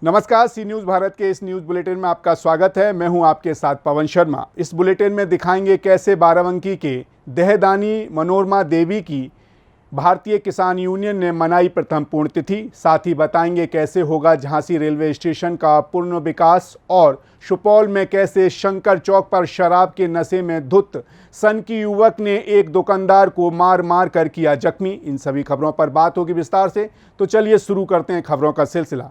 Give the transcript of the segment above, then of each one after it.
नमस्कार, सी न्यूज़ भारत के इस न्यूज़ बुलेटिन में आपका स्वागत है। मैं हूं आपके साथ पवन शर्मा। इस बुलेटिन में दिखाएंगे कैसे बाराबंकी के देहदानी मनोरमा देवी की भारतीय किसान यूनियन ने मनाई प्रथम पुण्यतिथि। साथ ही बताएंगे कैसे होगा झांसी रेलवे स्टेशन का पूर्ण विकास और सुपौल में कैसे शंकर चौक पर शराब के नशे में धुत सनकी युवक ने एक दुकानदार को मार मार कर किया जख्मी। इन सभी खबरों पर बात होगी विस्तार से, तो चलिए शुरू करते हैं खबरों का सिलसिला।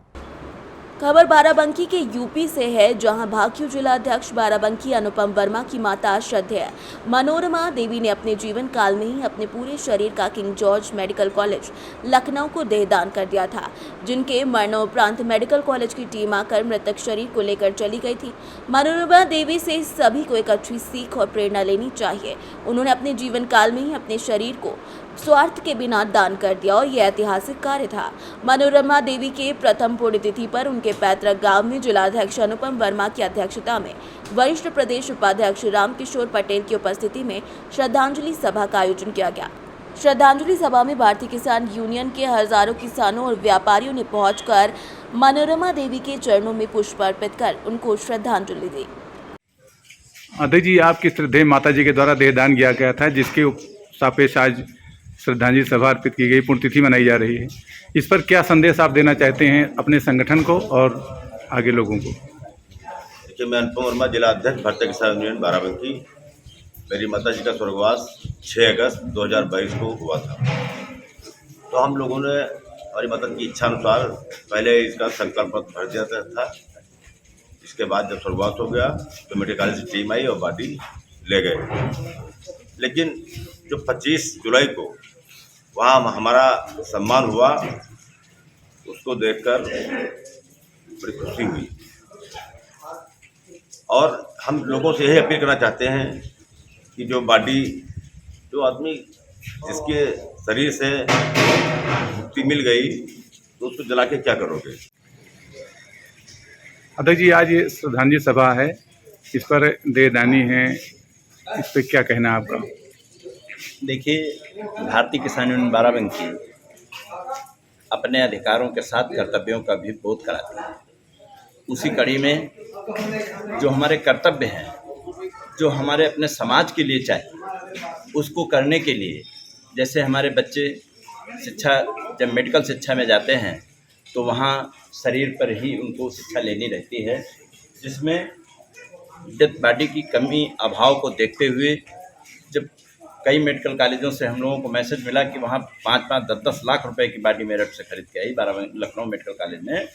खबर बाराबंकी के यूपी से है, जहां भाकियू जिला अध्यक्ष बाराबंकी अनुपम वर्मा की माता श्रद्धेय मनोरमा देवी ने अपने जीवन काल में ही अपने पूरे शरीर का king George medical college Lucknow को देहदान कर दिया था, जिनके मरणोपरांत मेडिकल कॉलेज की टीम आकर मृतक शरीर को लेकर चली गई थी। मनोरमा देवी से सभी को एक अच्छी सीख और प्रेरणा लेनी चाहिए। उन्होंने अपने जीवन काल में ही अपने शरीर को स्वार्थ के बिना दान कर दिया और यह ऐतिहासिक कार्य था। मनोरमा देवी के प्रथम पुण्यतिथि पर उनके पैतृक गांव में जिलाध्यक्ष अनुपम वर्मा की अध्यक्षता में वरिष्ठ प्रदेश उपाध्यक्ष रामकिशोर पटेल की उपस्थिति में श्रद्धांजलि सभा का आयोजन किया गया। श्रद्धांजलि सभा में भारतीय किसान यूनियन के हजारों किसानों और व्यापारियों ने पहुंचकर मनोरमा देवी के चरणों में पुष्प अर्पित कर उनको श्रद्धांजलि दी। अध्यक्ष जी, आपकी श्रद्धेय माता जी के द्वारा देहदान किया गया था, जिसके सापेक्ष आज श्रद्धांजलि सभा अर्पित की गई, पुण्यतिथि मनाई जा रही है। इस पर क्या संदेश आप देना चाहते हैं अपने संगठन को और आगे लोगों को? देखिए, मैं अनुपम वर्मा, जिला अध्यक्ष भारतीय किसान यूनियन बाराबंकी। मेरी माता जी का स्वर्गवास 6 अगस्त 2022 को हुआ था। तो हम लोगों ने हमारी माता की इच्छा अनुसार पहले इसका संकल्प पत्र भर दिया था। इसके बाद जब स्वर्गवास हो गया तो मेडिकल कॉलेज से टीम आई और बॉडी ले गए। लेकिन जो 25 जुलाई को वहाँ हमारा सम्मान हुआ, उसको देखकर बड़ी खुशी हुई। और हम लोगों से यही अपील करना चाहते हैं कि जो बॉडी, जो आदमी जिसके शरीर से मुक्ति मिल गई, तो उसको जला के क्या करोगे? अध्यक्ष जी, आज ये श्रद्धांजलि सभा है, इस पर देहदानी है, इस पर क्या कहना है आपका? देखिए, भारतीय किसान यूनियन बाराबंकी अपने अधिकारों के साथ कर्तव्यों का भी बोध कराती है। उसी कड़ी में जो हमारे कर्तव्य हैं, जो हमारे अपने समाज के लिए चाहिए, उसको करने के लिए, जैसे हमारे बच्चे शिक्षा, जब मेडिकल शिक्षा में जाते हैं तो वहाँ शरीर पर ही उनको शिक्षा लेनी रहती है, जिसमें डेथ बॉडी की कमी अभाव को देखते हुए जब कई मेडिकल कॉलेजों से हम लोगों को मैसेज मिला कि वहाँ 5-5, 10-10 लाख रुपए की बॉडी मेरठ से खरीद के आई लखनऊ मेडिकल कॉलेज में,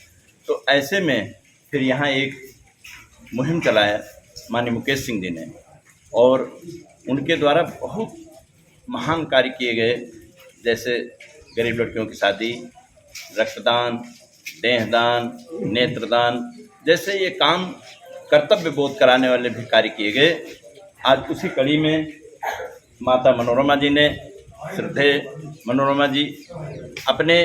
तो ऐसे में फिर यहाँ एक मुहिम चलाया माननीय मुकेश सिंह जी ने, और उनके द्वारा बहुत महान कार्य किए गए, जैसे गरीब लड़कियों की शादी, रक्तदान, देहदान, नेत्रदान, जैसे ये काम कर्तव्य बोध कराने वाले भी कार्य किए गए। आज उसी कड़ी में माता मनोरमा जी ने, श्रद्धेय मनोरमा जी, अपने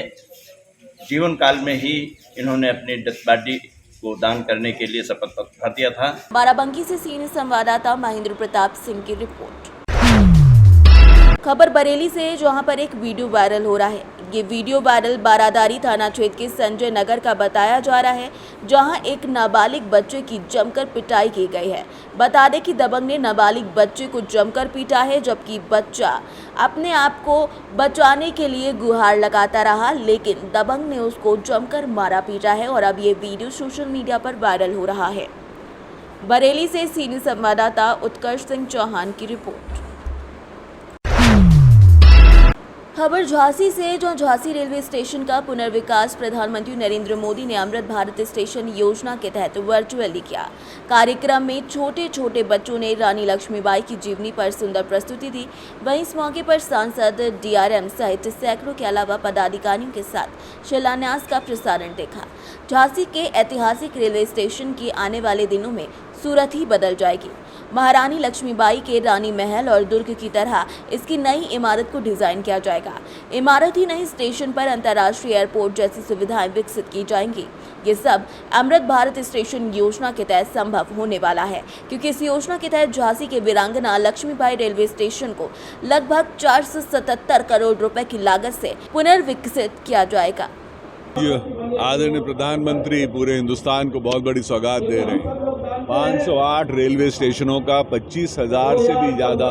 जीवन काल में ही इन्होंने अपनी डेथ बॉडी को दान करने के लिए शपथ पत्र भर दिया था। बाराबंकी से सीनियर संवाददाता महेंद्र प्रताप सिंह की रिपोर्ट। खबर बरेली से, जहां पर एक वीडियो वायरल हो रहा है। ये वीडियो वायरल बारादारी थाना क्षेत्र के संजय नगर का बताया जा रहा है, जहां एक नाबालिग बच्चे की जमकर पिटाई की गई है। बता दें कि दबंग ने नाबालिग बच्चे को जमकर पीटा है, जबकि बच्चा अपने आप को बचाने के लिए गुहार लगाता रहा, लेकिन दबंग ने उसको जमकर मारा पीटा है और अब ये वीडियो सोशल मीडिया पर वायरल हो रहा है। बरेली से सीनियर संवाददाता उत्कर्ष सिंह चौहान की रिपोर्ट। खबर झांसी से, जो झांसी रेलवे स्टेशन का पुनर्विकास प्रधानमंत्री नरेंद्र मोदी ने अमृत भारत स्टेशन योजना के तहत वर्चुअली किया। कार्यक्रम में छोटे छोटे बच्चों ने रानी लक्ष्मीबाई की जीवनी पर सुंदर प्रस्तुति दी। वहीं इस मौके पर सांसद, डीआरएम सहित सैकड़ों के अलावा पदाधिकारियों के साथ शिलान्यास का प्रसारण देखा। झांसी के ऐतिहासिक रेलवे स्टेशन की आने वाले दिनों में सूरत ही बदल जाएगी। महारानी लक्ष्मीबाई के रानी महल और दुर्ग की तरह इसकी नई इमारत को डिजाइन किया जाएगा। इमारत ही नहीं, स्टेशन पर अंतर्राष्ट्रीय एयरपोर्ट जैसी सुविधाएं विकसित की जाएंगी। ये सब अमृत भारत स्टेशन योजना के तहत संभव होने वाला है, क्योंकि इस योजना के तहत झांसी के वीरांगना लक्ष्मीबाई रेलवे स्टेशन को लगभग 477 करोड़ रुपए की लागत से पुनर्विकसित किया जाएगा। आदरणीय प्रधानमंत्री पूरे हिंदुस्तान को बहुत बड़ी सौगात दे रहे हैं। 508 रेलवे स्टेशनों का 25,000 से भी ज़्यादा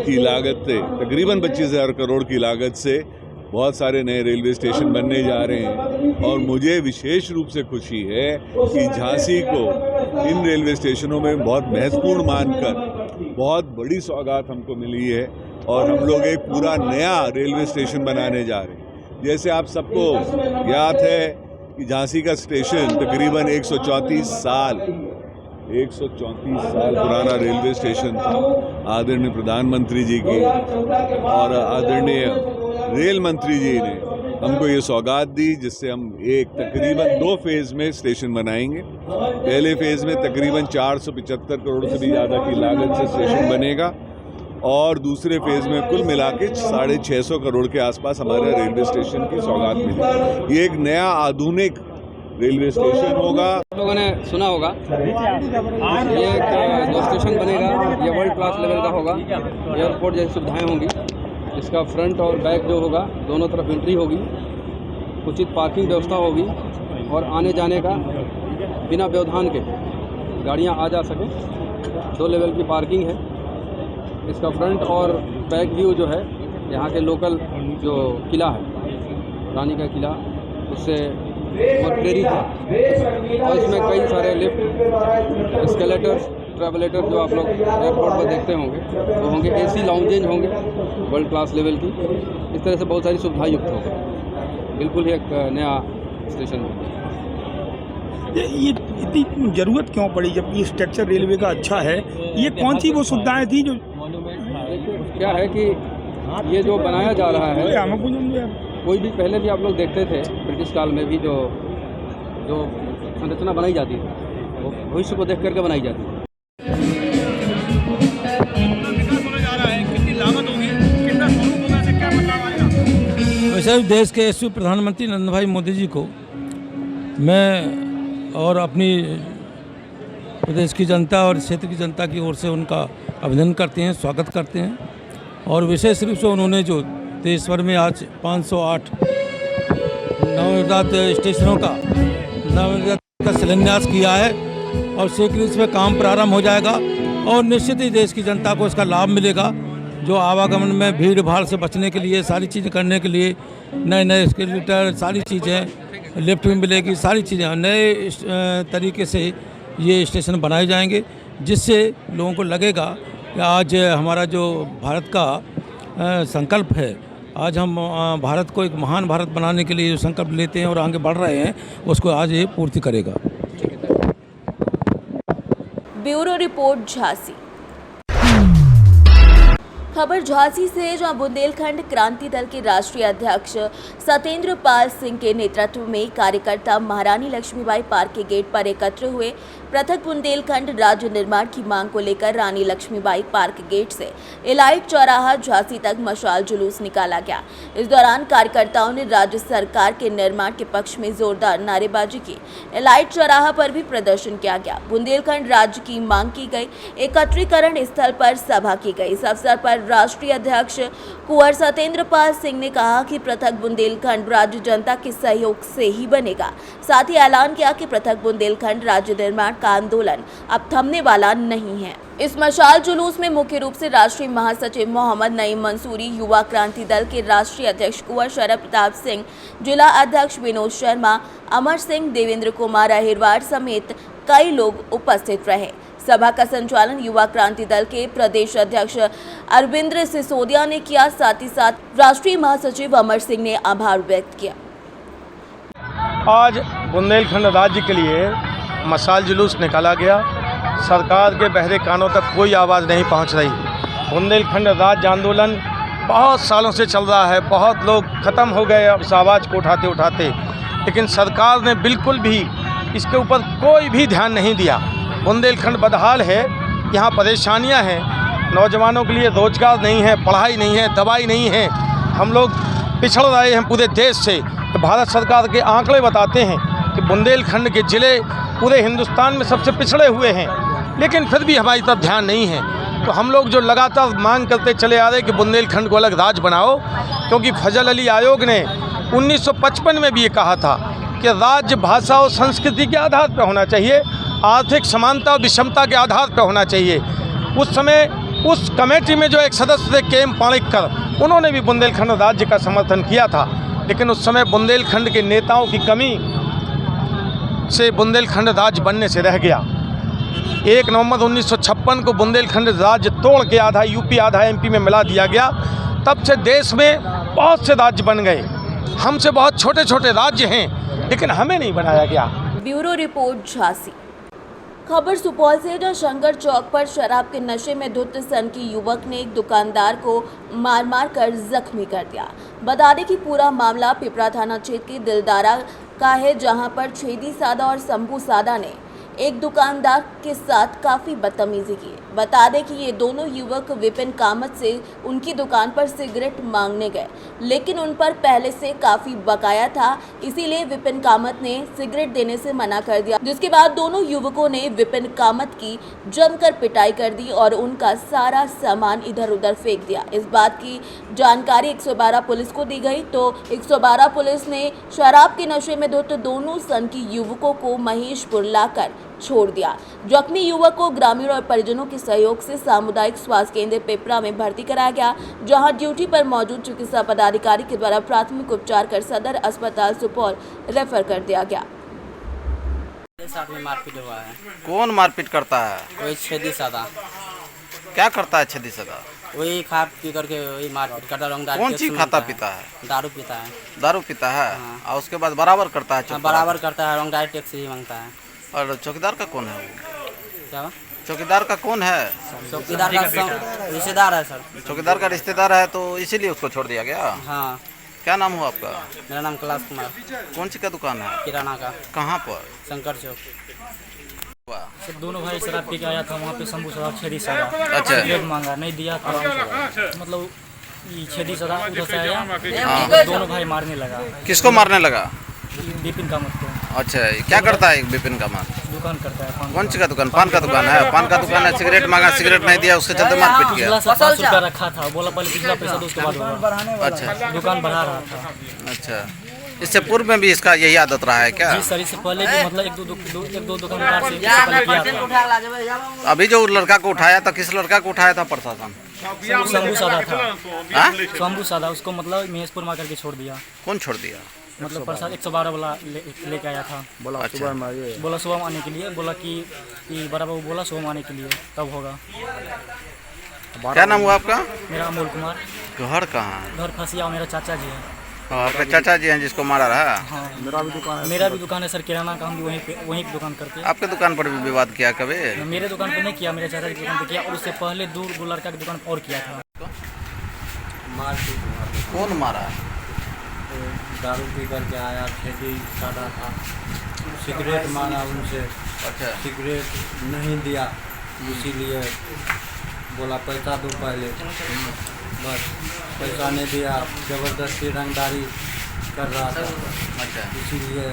की लागत से, तकरीबन 25,000 करोड़ की लागत से बहुत सारे नए रेलवे स्टेशन बनने जा रहे हैं। और मुझे विशेष रूप से खुशी है कि झांसी को इन रेलवे स्टेशनों में बहुत महत्वपूर्ण मानकर बहुत बड़ी सौगात हमको मिली है और हम लोग एक पूरा नया रेलवे स्टेशन बनाने जा रहे हैं। जैसे आप सबको याद है कि झांसी का स्टेशन तकरीबन 134 साल पुराना रेलवे स्टेशन था। आदरणीय प्रधानमंत्री जी की और आदरणीय रेल मंत्री जी ने हमको ये सौगात दी, जिससे हम एक तकरीबन 2 फेज़ में स्टेशन बनाएंगे। पहले फेज़ में तकरीबन 475 करोड़ से भी ज़्यादा की लागत से स्टेशन बनेगा और दूसरे फेज़ में कुल मिला के 650 करोड़ के आसपास हमारे रेलवे स्टेशन की सौगात मिली। ये एक नया आधुनिक रेलवे स्टेशन होगा। लोगों ने सुना होगा ये जो स्टेशन बनेगा ये वर्ल्ड क्लास लेवल का होगा। एयरपोर्ट जैसी सुविधाएं होंगी, इसका फ्रंट और बैक जो होगा दोनों तरफ एंट्री होगी, उचित पार्किंग व्यवस्था होगी और आने जाने का बिना व्यवधान के गाड़ियां आ जा सकें। 2 लेवल की पार्किंग है। इसका फ्रंट और बैक व्यू जो है यहाँ के लोकल जो किला है, रानी का किला, उससे और प्रेरित है। और इसमें कई सारे लिफ्ट, एस्केलेटर्स, ट्रैवलेटर जो आप लोग एयरपोर्ट पर देखते होंगे वो होंगे। AC लाउंजेज होंगे वर्ल्ड क्लास लेवल की। इस तरह से बहुत सारी सुविधाएं युक्त होगी। बिल्कुल ही एक नया स्टेशन होगा। ये इतनी ज़रूरत क्यों पड़ी जबकि स्ट्रक्चर रेलवे का अच्छा है? ये कौन सी वो सुविधाएं थी जो क्या है कि ये जो बनाया जा रहा है, कोई भी पहले भी आप लोग देखते थे ब्रिटिश काल में भी जो संरचना बनाई जाती थी वो भविष्य को देख करके बनाई जाती है। वैसे देश के यशस्वी प्रधानमंत्री नरेंद्र भाई मोदी जी को मैं और अपनी प्रदेश की जनता और क्षेत्र की जनता की ओर से उनका अभिनंदन करते हैं, स्वागत करते हैं। और विशेष रूप से उन्होंने जो देश भर में आज 508 नवनिर्मित स्टेशनों का शिलान्यास किया है और शीघ्र इसमें काम प्रारंभ हो जाएगा और निश्चित ही देश की जनता को इसका लाभ मिलेगा। जो आवागमन में भीड़ भाड़ से बचने के लिए, सारी चीज़ें करने के लिए नए एस्केलेटर, सारी चीज़ें, लिफ्ट भी मिलेगी, सारी चीज़ें नए तरीके से ये स्टेशन बनाए जाएंगे, जिससे लोगों को लगेगा कि आज हमारा जो भारत का संकल्प है, आज हम भारत को एक महान भारत बनाने के लिए जो संकल्प लेते हैं और आगे बढ़ रहे हैं, उसको आज ये पूर्ति करेगा। Bureau report Jhansi. खबर झांसी से, जहां बुंदेलखंड क्रांति दल के राष्ट्रीय अध्यक्ष सत्येंद्र पाल सिंह के नेतृत्व में कार्यकर्ता महारानी लक्ष्मीबाई पार्क के गेट पर एकत्र हुए। पृथक बुंदेलखंड राज्य निर्माण की मांग को लेकर रानी लक्ष्मीबाई पार्क गेट से एलाइट चौराहा झांसी तक मशाल जुलूस निकाला गया। इस दौरान कार्यकर्ताओं ने राज्य सरकार के निर्माण के पक्ष में जोरदार नारेबाजी की। एलाइट चौराहा पर भी प्रदर्शन किया गया। बुंदेलखंड राज्य की मांग की गई। एकत्रीकरण स्थल पर सभा की गई। इस अवसर पर राष्ट्रीय अध्यक्ष कुंवर सत्येंद्र पाल सिंह ने कहा कि पृथक बुंदेलखंड राज्य जनता के सहयोग से ही बनेगा। साथ ही ऐलान किया कि पृथक बुंदेलखंड राज्य निर्माण का आंदोलन अब थमने वाला नहीं है। इस मशाल जुलूस में मुख्य रूप से राष्ट्रीय महासचिव मोहम्मद नईम मंसूरी, युवा क्रांति दल के राष्ट्रीय अध्यक्ष कुंवर शरद प्रताप सिंह, जिला अध्यक्ष विनोद शर्मा, अमर सिंह, देवेंद्र कुमार अहिरवार समेत कई लोग उपस्थित रहे। सभा का संचालन युवा क्रांति दल के प्रदेश अध्यक्ष अरविंद्र सिसोदिया ने किया। साथ ही साथ राष्ट्रीय महासचिव अमर सिंह ने आभार व्यक्त किया। आज बुंदेलखंड राज्य के लिए मशाल जुलूस निकाला गया। सरकार के बहरे कानों तक कोई आवाज़ नहीं पहुंच रही। बुंदेलखंड राज्य आंदोलन बहुत सालों से चल रहा है। बहुत लोग ख़त्म हो गए इस आवाज़ को उठाते उठाते, लेकिन सरकार ने बिल्कुल भी इसके ऊपर कोई भी ध्यान नहीं दिया। बुंदेलखंड बदहाल है, यहाँ परेशानियाँ हैं, नौजवानों के लिए रोजगार नहीं है, पढ़ाई नहीं है, दवाई नहीं है। हम लोग पिछड़ रहे हैं पूरे देश से। तो भारत सरकार के आंकड़े बताते हैं कि बुंदेलखंड के ज़िले पूरे हिंदुस्तान में सबसे पिछड़े हुए हैं, लेकिन फिर भी हमारी तरफ ध्यान नहीं है। तो हम लोग जो लगातार मांग करते चले आ रहे कि बुंदेलखंड को अलग राज्य बनाओ, क्योंकि फजल अली आयोग ने 1955 में भी ये कहा था कि राज्य भाषा और संस्कृति के आधार पर होना चाहिए, आर्थिक समानता और विषमता के आधार पर होना चाहिए। उस समय उस कमेटी में जो एक सदस्य थे के एम पाणिक्कर, उन्होंने भी बुंदेलखंड राज्य का समर्थन किया था, लेकिन उस समय बुंदेलखंड के नेताओं की कमी से बुंदेलखंड राज्य बनने से रह गया। 1 नवंबर 1956 को बुंदेलखंड राज्य तोड़ के आधा यूपी आधा एमपी में मिला दिया गया। तब से देश में बहुत से राज्य बन गए। हमसे बहुत छोटे छोटे राज्य हैं, लेकिन हमें नहीं बनाया गया। Bureau report Jhansi. खबर सुपौल से, जहां शंकर चौक पर शराब के नशे में धुत सनकी युवक ने एक दुकानदार को मार कर जख्मी कर दिया। बता दें कि पूरा मामला पिपरा थाना क्षेत्र के दिलदारा का है, जहां पर छेदी सादा और शंभू सादा ने एक दुकानदार के साथ काफ़ी बदतमीजी की। बता दें कि ये दोनों युवक विपिन कामत से उनकी दुकान पर सिगरेट मांगने गए, लेकिन उन पर पहले से काफ़ी बकाया था, इसीलिए विपिन कामत ने सिगरेट देने से मना कर दिया, जिसके बाद दोनों युवकों ने विपिन कामत की जमकर पिटाई कर दी और उनका सारा सामान इधर उधर फेंक दिया। इस बात की जानकारी 112 पुलिस को दी गई, तो 112 पुलिस ने शराब के नशे में धुत दोनों सनकी युवकों को महेशपुर लाकर छोड़ दिया। जख्मी युवक को ग्रामीण और परिजनों के सहयोग से सामुदायिक स्वास्थ्य केंद्र पिपरा में भर्ती कराया गया, जहां ड्यूटी पर मौजूद चिकित्सा पदाधिकारी के द्वारा प्राथमिक उपचार कर सदर अस्पताल सुपौल रेफर कर दिया गया। साथ में मारपीट हुआ है। कौन मारपीट करता है? वही छेदी सादा। क्या करता है छेदी सादा? वही खा पी करके वही मारपीट करता है। कौन चीज खाता पीता है? दारू पीता है। दारू पीता है। हाँ। और उसके बाद बराबर करता है? हाँ, बराबर करता है, रंगदारी टैक्स ही मांगता है। और चौकीदार का कौन है वो? क्या? चौकीदार का कौन है? चौकीदार का रिश्तेदार है सर। चौकीदार का रिश्तेदार है, तो इसीलिए उसको छोड़ दिया गया। हाँ। क्या नाम हुआ आपका? मेरा नाम कैलाश कुमार। कौन सी का दुकान है? किराना का। कहाँ पर? शंकर चौक। सर दोनों भाई शराब पी के आया था वहाँ पे, शंभू शराब छेदी सादा। अच्छा। सिगरेट मांगा, नहीं दिया तो मतलब ये छेदी सादा उधर से आया, दोनों भाई मारने लगा। किसको मारने लगा? विपिन कामत को। अच्छा, क्या करता है विपिन कामत? दुकान करता है। कौन सी का दुकान? पान का दुकान है। पान का दुकान है, सिगरेट मांगा, सिगरेट नहीं दिया, उसके चलते मारपीट किया। 5 रुपया रखा था, बोला पहले पिछला पैसा दो उसके बाद होगा। अच्छा, दुकान बढ़ा रहा था। अच्छा, इससे पूर्व में भी इसका यही आदत रहा है क्या? जी सर, इससे पहले भी मतलब एक दो दुकानदार से किया था। अभी जो लड़का को उठाया था, किस लड़का को उठाया था प्रशासन? शंभू सादा था। शंभू सादा, उसको मतलब महेशपुर में करके छोड़ दिया। कौन छोड़ दिया? मतलब प्रसाद 112 वाला लेके आया था। बोला अच्छा। सुबह में आने के लिए, बोला कि बड़ा बाबू बोला सुबह में आने के लिए, तब होगा। क्या नाम हुआ आपका? मेरा अमोल कुमार। घर कहाँ? घर फसिया, मेरा चाचा जी है। आपके चाचा जी हैं जिसको मारा रहा? हाँ, मेरा भी दुकान है सर, किराना का। हम भी वहीं पे दुकान करते हैं। आपके दुकान पर भी विवाद किया कभी? मेरे दुकान पे नहीं किया, मेरे चाचा की दुकान पे किया, और उससे पहले दूर लड़का की दुकान और किया था। कौन मारा? दारू पी करके आया, छेदी सादा था, सिगरेट मांगा उनसे। अच्छा। सिगरेट नहीं दिया, इसीलिए बोला पैसा दो पहले, बस पैसा नहीं दिया, ज़बरदस्ती रंगदारी कर रहा था। अच्छा। इसीलिए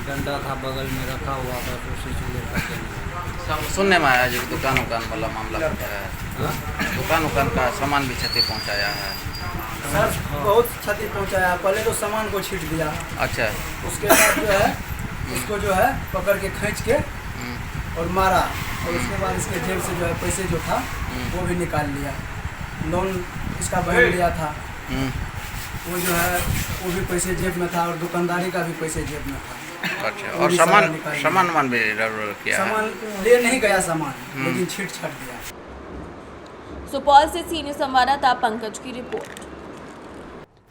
डंडा था बगल में रखा हुआ, बस उसी से लेकर सुनने में आया जो दुकान वाला मामला है, दुकान का सामान भी क्षति पहुंचाया है। सर बहुत क्षति पहुंचाया। पहले तो सामान को छीट दिया। अच्छा। उसके बाद जो है उसको जो है पकड़ के खींच के और मारा, और उसके बाद इसके जेब से जो है पैसे जो था वो भी निकाल लिया। लोन इसका बहन लिया था, वो जो है वो भी पैसे जेब में था, और दुकानदारी का भी पैसे जेब में था। अच्छा। और सामान भी किया? सामान ले नहीं गया सामान, लेकिन छीट छाट दिया। सुपौल से सीनियर संवाददाता पंकज की रिपोर्ट।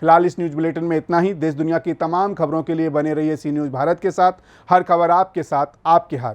फिलहाल इस न्यूज़ बुलेटिन में इतना ही। देश दुनिया की तमाम खबरों के लिए बने रहिए सी न्यूज़ भारत के साथ। हर खबर आपके साथ, आपके हाथ।